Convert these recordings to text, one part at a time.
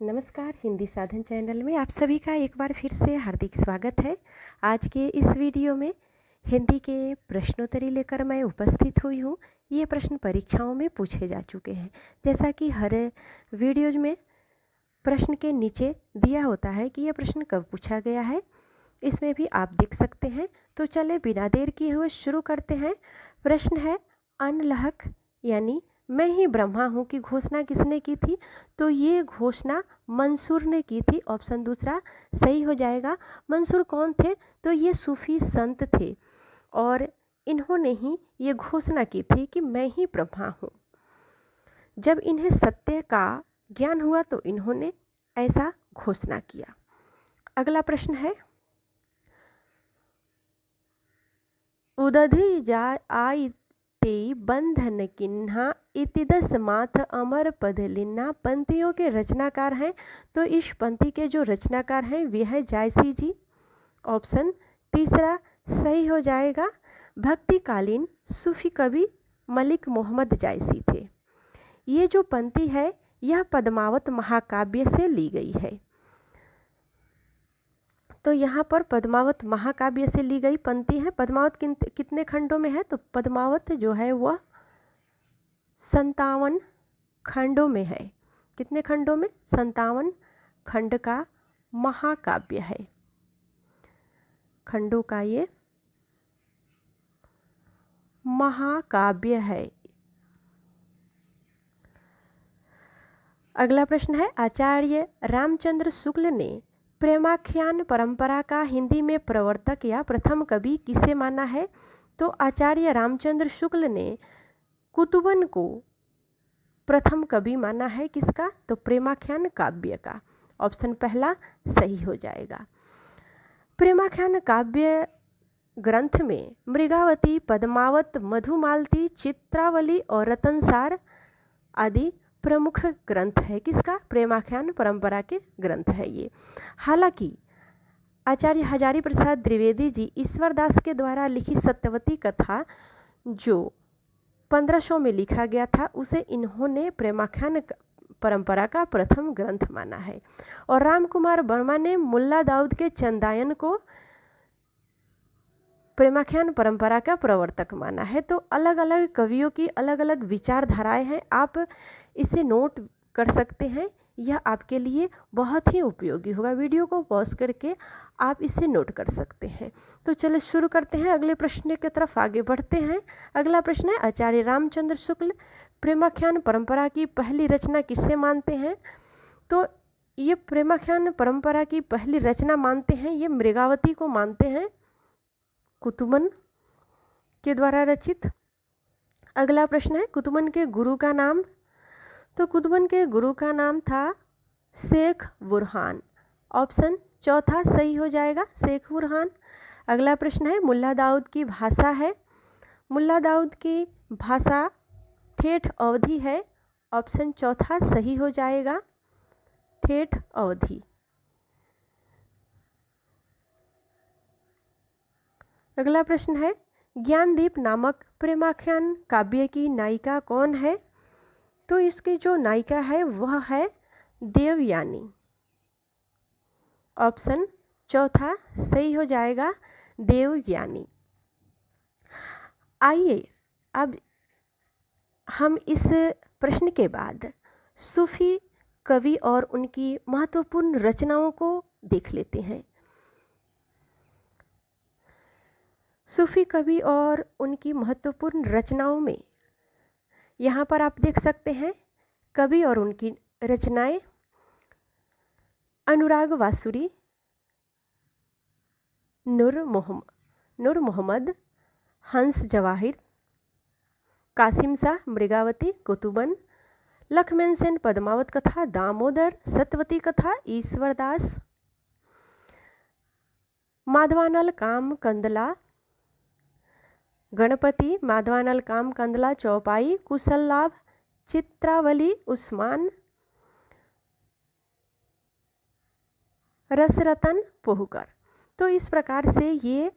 नमस्कार, हिंदी साधन चैनल में आप सभी का एक बार फिर से हार्दिक स्वागत है। आज के इस वीडियो में हिंदी के प्रश्नोत्तरी लेकर मैं उपस्थित हुई हूँ। ये प्रश्न परीक्षाओं में पूछे जा चुके हैं। जैसा कि हर वीडियोज में प्रश्न के नीचे दिया होता है कि यह प्रश्न कब पूछा गया है, इसमें भी आप देख सकते हैं। तो चले बिना देर किए हुए शुरू करते हैं। प्रश्न है अनलहक यानी मैं ही ब्रह्मा हूँ की घोषणा किसने की थी? तो ये घोषणा मंसूर ने की थी। ऑप्शन दूसरा सही हो जाएगा। मंसूर कौन थे? तो ये सूफी संत थे और इन्होंने ही ये घोषणा की थी कि मैं ही ब्रह्मा हूँ। जब इन्हें सत्य का ज्ञान हुआ तो इन्होंने ऐसा घोषणा किया। अगला प्रश्न है उदधि जा आई ते बंधन किन्हा इतिदस माथ अमर पद लिन्हा। पंक्तियों के रचनाकार हैं, तो इस पंक्ति के जो रचनाकार हैं वे है जायसी जी। ऑप्शन तीसरा सही हो जाएगा। भक्तिकालीन सूफी कवि मलिक मोहम्मद जायसी थे। ये जो पंक्ति है यह पद्मावत महाकाव्य से ली गई है। तो यहाँ पर पद्मावत महाकाव्य से ली गई पंक्ति है। पद्मावत कितने खंडों में है? तो पद्मावत जो है वह 57 खंडों में है। कितने खंडों में? 57 खंड का महाकाव्य है। खंडों का ये महाकाव्य है। अगला प्रश्न है आचार्य रामचंद्र शुक्ल ने प्रेमाख्यान परंपरा का हिंदी में प्रवर्तक या प्रथम कवि किसे माना है? तो आचार्य रामचंद्र शुक्ल ने कुतुबन को प्रथम कवि माना है। किसका? तो प्रेमाख्यान काव्य का। ऑप्शन पहला सही हो जाएगा। प्रेमाख्यान काव्य ग्रंथ में मृगावती, पद्मावत, मधुमालती, चित्रावली और रतनसार आदि प्रमुख ग्रंथ है। किसका? प्रेमाख्यान परंपरा के ग्रंथ है ये। हालांकि आचार्य हजारी प्रसाद द्विवेदी जी ईश्वरदास के द्वारा लिखी सत्यवती कथा जो 1500 में लिखा गया था उसे इन्होंने प्रेमाख्यान परंपरा का प्रथम ग्रंथ माना है। और राम कुमार वर्मा ने मुल्ला दाऊद के चंदायन को प्रेमाख्यान परंपरा का प्रवर्तक माना है। तो अलग अलग कवियों की अलग अलग विचारधाराएं हैं। आप इसे नोट कर सकते हैं, यह आपके लिए बहुत ही उपयोगी होगा। वीडियो को पॉज करके आप इसे नोट कर सकते हैं। तो चलिए शुरू करते हैं, अगले प्रश्न की तरफ आगे बढ़ते हैं। अगला प्रश्न है आचार्य रामचंद्र शुक्ल प्रेमाख्यान परंपरा की पहली रचना किसे मानते हैं? तो ये प्रेमाख्यान परंपरा की पहली रचना मानते हैं, ये मृगावती को मानते हैं, कुतुबन के द्वारा रचित। अगला प्रश्न है कुतुबन के गुरु का नाम? तो कुतुबन के गुरु का नाम था शेख बुरहान। ऑप्शन चौथा सही हो जाएगा, शेख बुरहान। अगला प्रश्न है मुल्ला दाऊद की भाषा है? मुल्ला दाऊद की भाषा ठेठ अवधी है। ऑप्शन चौथा सही हो जाएगा, ठेठ अवधी। अगला प्रश्न है ज्ञानदीप नामक प्रेमाख्यान काव्य की नायिका कौन है? तो इसकी जो नायिका है वह है देवयानी। ऑप्शन चौथा सही हो जाएगा, देवयानी। आइए अब हम इस प्रश्न के बाद सूफी कवि और उनकी महत्वपूर्ण रचनाओं को देख लेते हैं। सूफी कवि और उनकी महत्वपूर्ण रचनाओं में यहाँ पर आप देख सकते हैं कवि और उनकी रचनाएं। अनुराग वासुरी, नूर मोहम्मद, हंस जवाहिर, कासिम शाह मृगावती, कुतुबन, लक्ष्मण सेन पद्मावत कथा, दामोदर सत्यवती कथा, ईश्वरदास, माधवानल काम कंदला, गणपति, माधवानल काम कंदला, चौपाई, कुशल लाभ, चित्रावली, उस्मान, रसरतन पोहकर। तो इस प्रकार से ये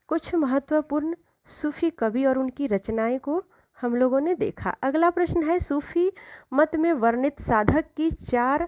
कुछ महत्वपूर्ण सूफी कवि और उनकी रचनाएं को हम लोगों ने देखा। अगला प्रश्न है सूफी मत में वर्णित साधक की 4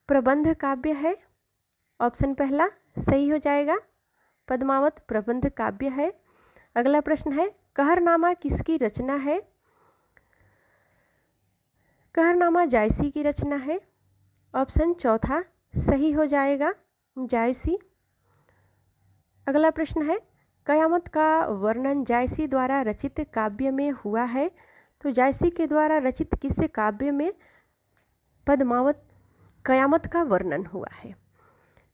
प्रबंध काव्य है? ऑप्शन पहला सही हो जाएगा, पद्मावत प्रबंध काव्य है। अगला प्रश्न है, कहरनामा किसकी रचना है? कहरनामा जायसी की रचना है। ऑप्शन चौथा सही हो जाएगा, जायसी। अगला प्रश्न है, कयामत का वर्णन जायसी द्वारा रचित काव्य में हुआ है। तो जायसी के द्वारा रचित किस काव्य में पद्मावत कयामत का वर्णन हुआ है?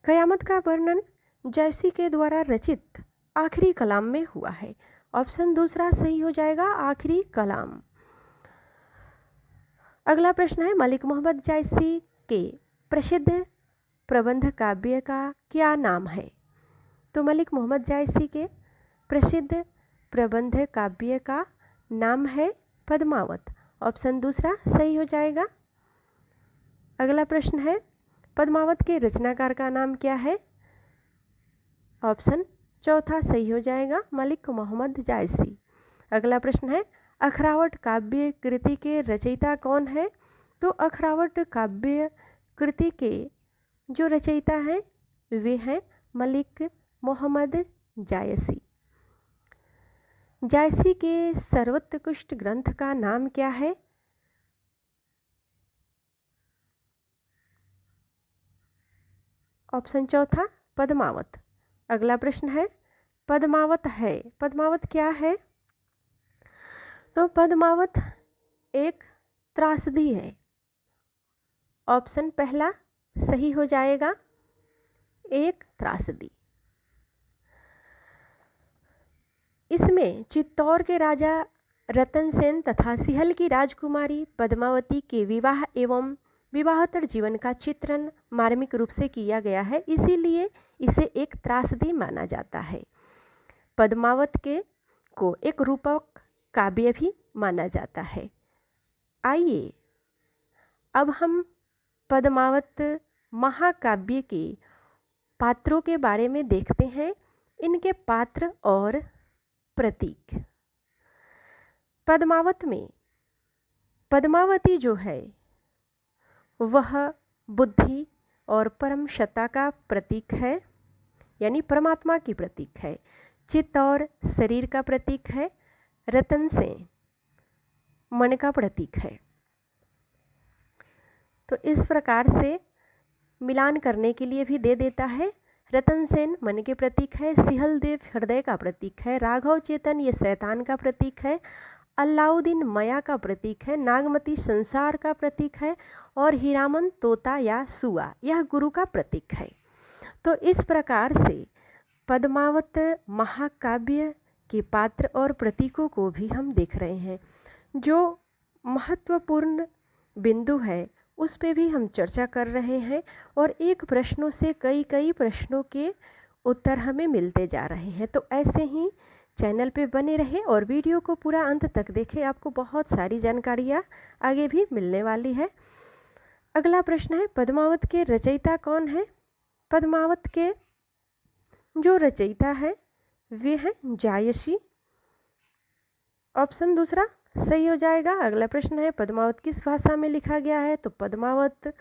कयामत का वर्णन जायसी के द्वारा रचित आखिरी कलाम में हुआ है। ऑप्शन दूसरा सही हो जाएगा, आखिरी कलाम। अगला प्रश्न है, मलिक मोहम्मद जायसी के प्रसिद्ध प्रबंध काव्य का क्या नाम है? तो मलिक मोहम्मद जायसी के प्रसिद्ध प्रबंध काव्य का नाम है पद्मावत। ऑप्शन दूसरा सही हो जाएगा। अगला प्रश्न है, पद्मावत के रचनाकार का नाम क्या है? ऑप्शन चौथा सही हो जाएगा, मलिक मोहम्मद जायसी। अगला प्रश्न है, अखरावट काव्य कृति के रचयिता कौन है? तो अखरावट काव्य कृति के जो रचयिता हैं वे हैं मलिक मोहम्मद जायसी। जायसी के सर्वोत्कृष्ट ग्रंथ का नाम क्या है? ऑप्शन चौथा पद्मावत। अगला प्रश्न है, पद्मावत है, पद्मावत क्या है? तो पद्मावत एक त्रासदी है। ऑप्शन पहला सही हो जाएगा, एक त्रासदी। इसमें चित्तौड़ के राजा रतन सेन तथा सिहल की राजकुमारी पद्मावती के विवाह एवं विवाहोत्तर जीवन का चित्रण मार्मिक रूप से किया गया है, इसीलिए इसे एक त्रासदी माना जाता है। पद्मावत के को एक रूपक काव्य भी माना जाता है। आइए अब हम पद्मावत महाकाव्य के पात्रों के बारे में देखते हैं, इनके पात्र और प्रतीक। पद्मावत में पद्मावती जो है वह बुद्धि और परम सत्ता का प्रतीक है, यानी परमात्मा की प्रतीक है। चित्त और शरीर का प्रतीक है। रतन से मन का प्रतीक है। तो इस प्रकार से मिलान करने के लिए भी दे देता है। रतन सेन मन के प्रतीक है, सिहल देव हृदय का प्रतीक है, राघव चेतन ये शैतान का प्रतीक है, अलाउद्दीन माया का प्रतीक है, नागमती संसार का प्रतीक है और हीरामन तोता या सुआ यह गुरु का प्रतीक है। तो इस प्रकार से पद्मावत महाकाव्य के पात्र और प्रतीकों को भी हम देख रहे हैं। जो महत्वपूर्ण बिंदु है उस पे भी हम चर्चा कर रहे हैं और एक प्रश्नों से कई प्रश्नों के उत्तर हमें मिलते जा रहे हैं। तो ऐसे ही चैनल पे बने रहे और वीडियो को पूरा अंत तक देखें, आपको बहुत सारी जानकारियाँ आगे भी मिलने वाली है। अगला प्रश्न है, पद्मावत के रचयिता कौन है? पद्मावत के जो रचयिता है वे हैं जायसी। ऑप्शन दूसरा सही हो जाएगा। अगला प्रश्न है, पद्मावत किस भाषा में लिखा गया है? तो पद्मावत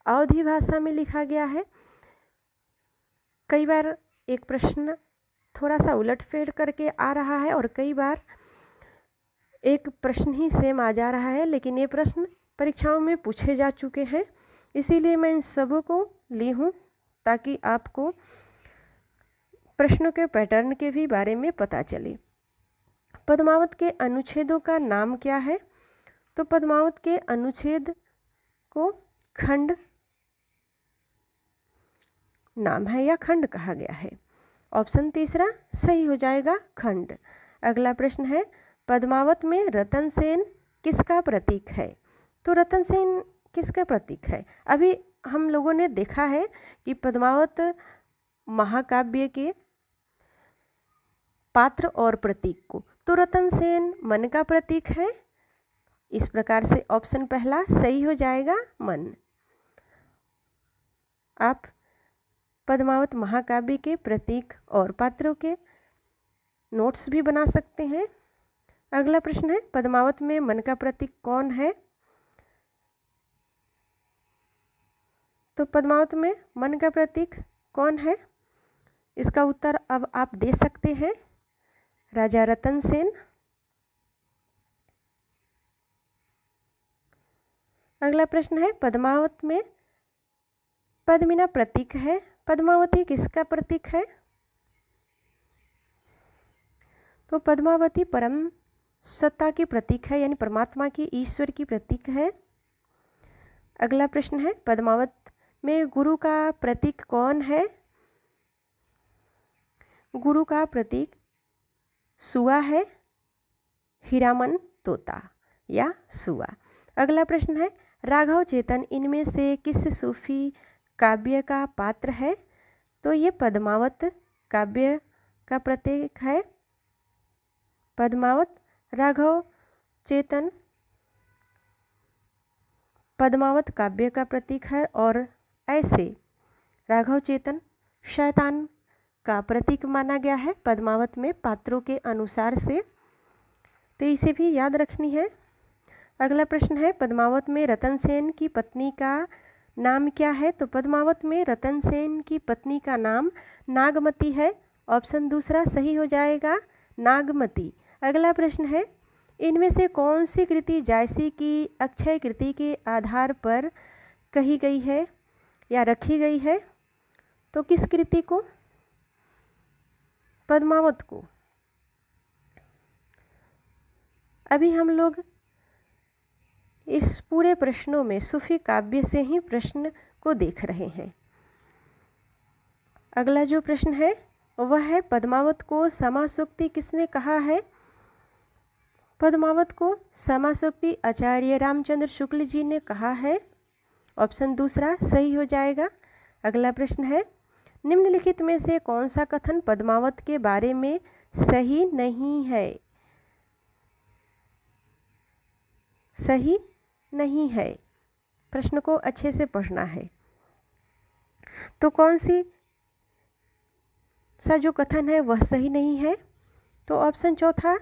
अवधी भाषा में लिखा गया है। कई बार एक प्रश्न थोड़ा सा उलटफेर करके आ रहा है और कई बार एक प्रश्न ही सेम आ जा रहा है, लेकिन ये प्रश्न परीक्षाओं में पूछे जा चुके हैं, इसीलिए मैं इन सबों को ली हूँ ताकि आपको प्रश्नों के पैटर्न के भी बारे में पता चले। पद्मावत के अनुच्छेदों का नाम क्या है? तो पद्मावत के अनुच्छेद को खंड नाम है या खंड कहा गया है। ऑप्शन तीसरा सही हो जाएगा, खंड। अगला प्रश्न है, पद्मावत में रतन सेन किसका प्रतीक है? तो रतन सेन किसका प्रतीक है? अभी हम लोगों ने देखा है कि पद्मावत महाकाव्य के पात्र और प्रतीक को, तो रतन सेन मन का प्रतीक है। इस प्रकार से ऑप्शन पहला सही हो जाएगा, मन। आप पद्मावत महाकाव्य के प्रतीक और पात्रों के नोट्स भी बना सकते हैं। अगला प्रश्न है, पद्मावत में मन का प्रतीक कौन है? तो पद्मावत में मन का प्रतीक कौन है? इसका उत्तर अब आप दे सकते हैं, राजा रतन सेन। अगला प्रश्न है, पद्मावत में पद्मिना प्रतीक है, पद्मावती किसका प्रतीक है? तो पद्मावती परम सत्ता की प्रतीक है, यानी परमात्मा की, ईश्वर की प्रतीक है। अगला प्रश्न है, पद्मावत में गुरु का प्रतीक कौन है? गुरु का प्रतीक सुआ है, हीरामन तोता या सुआ। अगला प्रश्न है, राघव चेतन इनमें से किस सूफी काव्य का पात्र है? तो ये पद्मावत काव्य का प्रतीक है। पद्मावत राघव चेतन पद्मावत काव्य का प्रतीक है, और ऐसे राघव चेतन शैतान का प्रतीक माना गया है पद्मावत में पात्रों के अनुसार से, तो इसे भी याद रखनी है। अगला प्रश्न है, पद्मावत में रतन सेन की पत्नी का नाम क्या है? तो पद्मावत में रतन सेन की पत्नी का नाम नागमती है, ऑप्शन दूसरा सही हो जाएगा, नागमती। अगला प्रश्न है, इनमें से कौन सी कृति जायसी की अक्षय कृति के आधार पर कही गई है या रखी गई है? तो किस कृति को? पद्मावत को। अभी हम लोग इस पूरे प्रश्नों में सूफी काव्य से ही प्रश्न को देख रहे हैं। अगला जो प्रश्न है वह है, पद्मावत को समासूक्ति किसने कहा है? पद्मावत को समासूक्ति आचार्य रामचंद्र शुक्ल जी ने कहा है, ऑप्शन दूसरा सही हो जाएगा। अगला प्रश्न है, निम्नलिखित में से कौन सा कथन पद्मावत के बारे में सही नहीं है? सही नहीं है, प्रश्न को अच्छे से पढ़ना है। तो कौन सी सा जो कथन है वह सही नहीं है? तो ऑप्शन चौथा,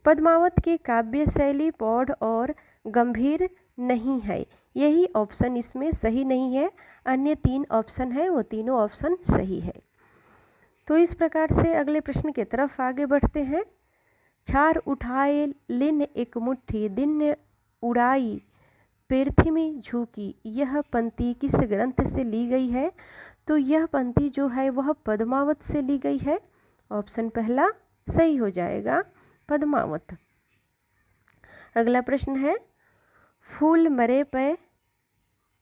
पद्मावत की काव्य शैली प्रौढ़ और गंभीर नहीं है, यही ऑप्शन इसमें सही नहीं है। अन्य तीन ऑप्शन है वो तीनों ऑप्शन सही है। तो इस प्रकार से अगले प्रश्न की तरफ आगे बढ़ते हैं। छार उठाए लिन एक मुट्ठी दिन उड़ाई पृथ्वी झुकी, यह पंक्ति किस ग्रंथ से ली गई है? तो यह पंक्ति जो है वह पद्मावत से ली गई है, ऑप्शन पहला सही हो जाएगा, पद्मावत। अगला प्रश्न है, फूल मरे पे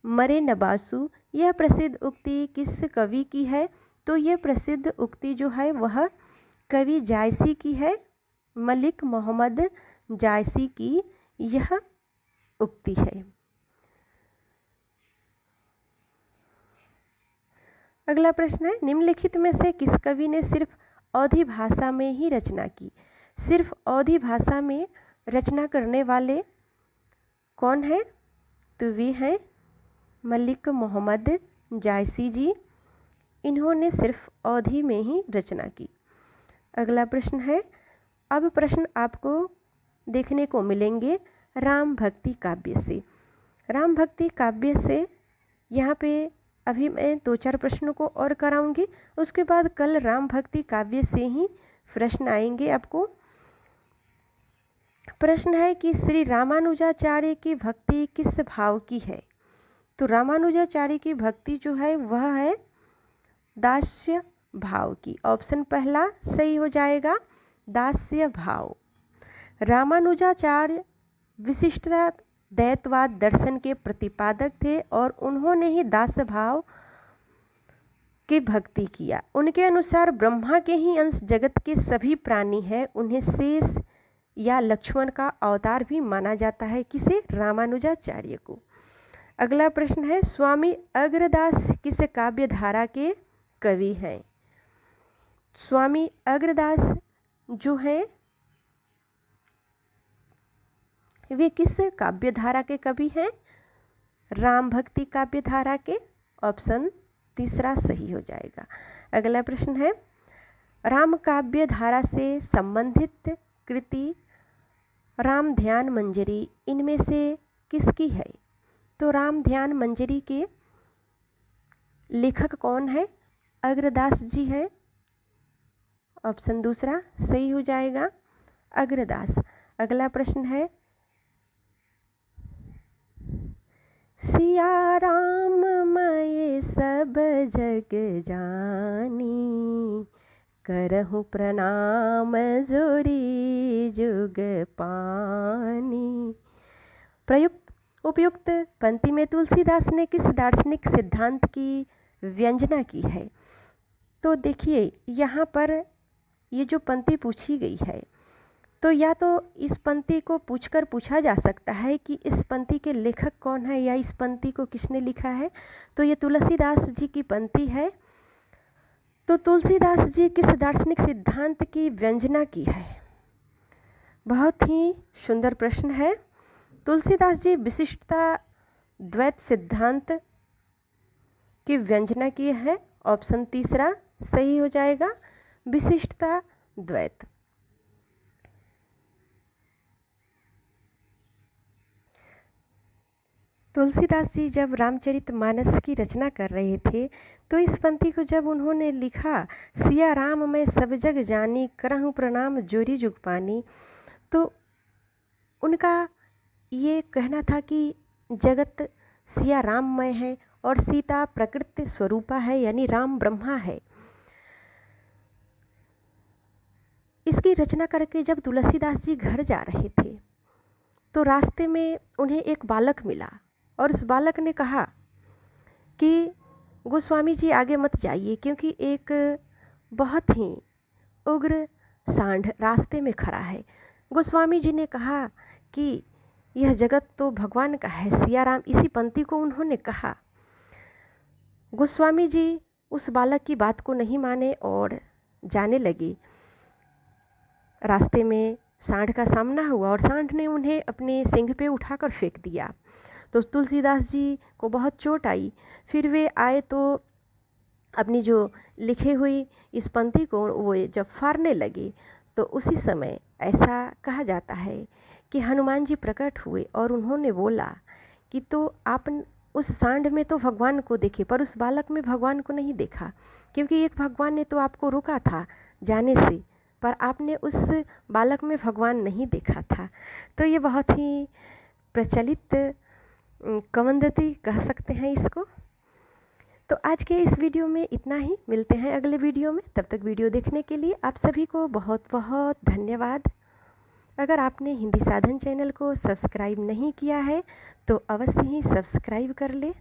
मरे नबासु, यह प्रसिद्ध उक्ति किस कवि की है? तो यह प्रसिद्ध उक्ति जो है वह कवि जायसी की है, मलिक मोहम्मद जायसी की यह उक्ति है। अगला प्रश्न है, निम्नलिखित में से किस कवि ने सिर्फ अवधी भाषा में ही रचना की? सिर्फ अवधी भाषा में रचना करने वाले कौन है? तो वे हैं मलिक मोहम्मद जायसी जी, इन्होंने सिर्फ अवधी में ही रचना की। अगला प्रश्न है, अब प्रश्न आपको देखने को मिलेंगे राम भक्ति काव्य से। राम भक्ति काव्य से यहाँ पे अभी मैं 2-4 प्रश्नों को और कराऊंगी, उसके बाद कल राम भक्ति काव्य से ही प्रश्न आएंगे आपको। प्रश्न है कि श्री रामानुजाचार्य की भक्ति किस भाव की है? तो रामानुजाचार्य की भक्ति जो है वह है दास्य भाव की, ऑप्शन पहला सही हो जाएगा, दास्य भाव। रामानुजाचार्य विशिष्टता दैतवाद दर्शन के प्रतिपादक थे और उन्होंने ही दास भाव की भक्ति किया। उनके अनुसार ब्रह्मा के ही अंश जगत के सभी प्राणी हैं, उन्हें शेष या लक्ष्मण का अवतार भी माना जाता है। किसे? रामानुजाचार्य को। अगला प्रश्न है, स्वामी अग्रदास किस काव्य धारा के कवि हैं? स्वामी अग्रदास जो हैं वे किस काव्य धारा के कवि हैं? राम भक्ति काव्य धारा के, ऑप्शन तीसरा सही हो जाएगा। अगला प्रश्न है, राम काव्य धारा से संबंधित कृति राम ध्यान मंजरी इनमें से किसकी है? तो राम ध्यान मंजरी के लेखक कौन है? अग्रदास जी हैं। ऑप्शन दूसरा सही हो जाएगा, अग्रदास। अगला प्रश्न है, सिया राम मैं सब जग जानी, करहूँ प्रणाम जोरी जुग पानी। प्रयुक्त उपयुक्त पंक्ति में तुलसीदास ने किस दार्शनिक सिद्धांत की व्यंजना की है? तो देखिए यहाँ पर ये जो पंक्ति पूछी गई है, तो या तो इस पंक्ति को पूछा जा सकता है कि इस पंक्ति के लेखक कौन है या इस पंक्ति को किसने लिखा है। तो ये तुलसीदास जी की पंक्ति है। तो तुलसीदास जी किस दार्शनिक सिद्धांत की व्यंजना की है? बहुत ही सुंदर प्रश्न है। तुलसीदास जी विशिष्टता द्वैत सिद्धांत की व्यंजना की है। ऑप्शन तीसरा सही हो जाएगा, विशिष्टता द्वैत। तुलसीदास जी जब रामचरितमानस की रचना कर रहे थे, तो इस पंक्ति को जब उन्होंने लिखा, सिया राम मैं सब जग जानी, करहूँ प्रणाम जोरी जुग पानी, तो उनका ये कहना था कि जगत सिया राममय है और सीता प्रकृति स्वरूपा है, यानी राम ब्रह्मा है। इसकी रचना करके जब तुलसीदास जी घर जा रहे थे, तो रास्ते में उन्हें एक बालक मिला और उस बालक ने कहा कि गोस्वामी जी आगे मत जाइए, क्योंकि एक बहुत ही उग्र सांड रास्ते में खड़ा है। गोस्वामी जी ने कहा कि यह जगत तो भगवान का है, सिया राम। इसी पंक्ति को उन्होंने कहा। गोस्वामी जी उस बालक की बात को नहीं माने और जाने लगे। रास्ते में सांड का सामना हुआ और सांड ने उन्हें अपने सींग पे उठाकर फेंक दिया। तो तुलसीदास जी को बहुत चोट आई। फिर वे आए तो अपनी जो लिखी हुई इस पंक्ति को वो जब फाड़ने लगे, तो उसी समय ऐसा कहा जाता है कि हनुमान जी प्रकट हुए और उन्होंने बोला कि तो आप उस सांड में तो भगवान को देखे, पर उस बालक में भगवान को नहीं देखा, क्योंकि एक भगवान ने तो आपको रोका था जाने से, पर आपने उस बालक में भगवान नहीं देखा था। तो ये बहुत ही प्रचलित किंवदंती कह सकते हैं इसको। तो आज के इस वीडियो में इतना ही। मिलते हैं अगले वीडियो में। तब तक वीडियो देखने के लिए आप सभी को बहुत बहुत धन्यवाद। अगर आपने हिंदी साधन चैनल को सब्सक्राइब नहीं किया है तो अवश्य ही सब्सक्राइब कर लें।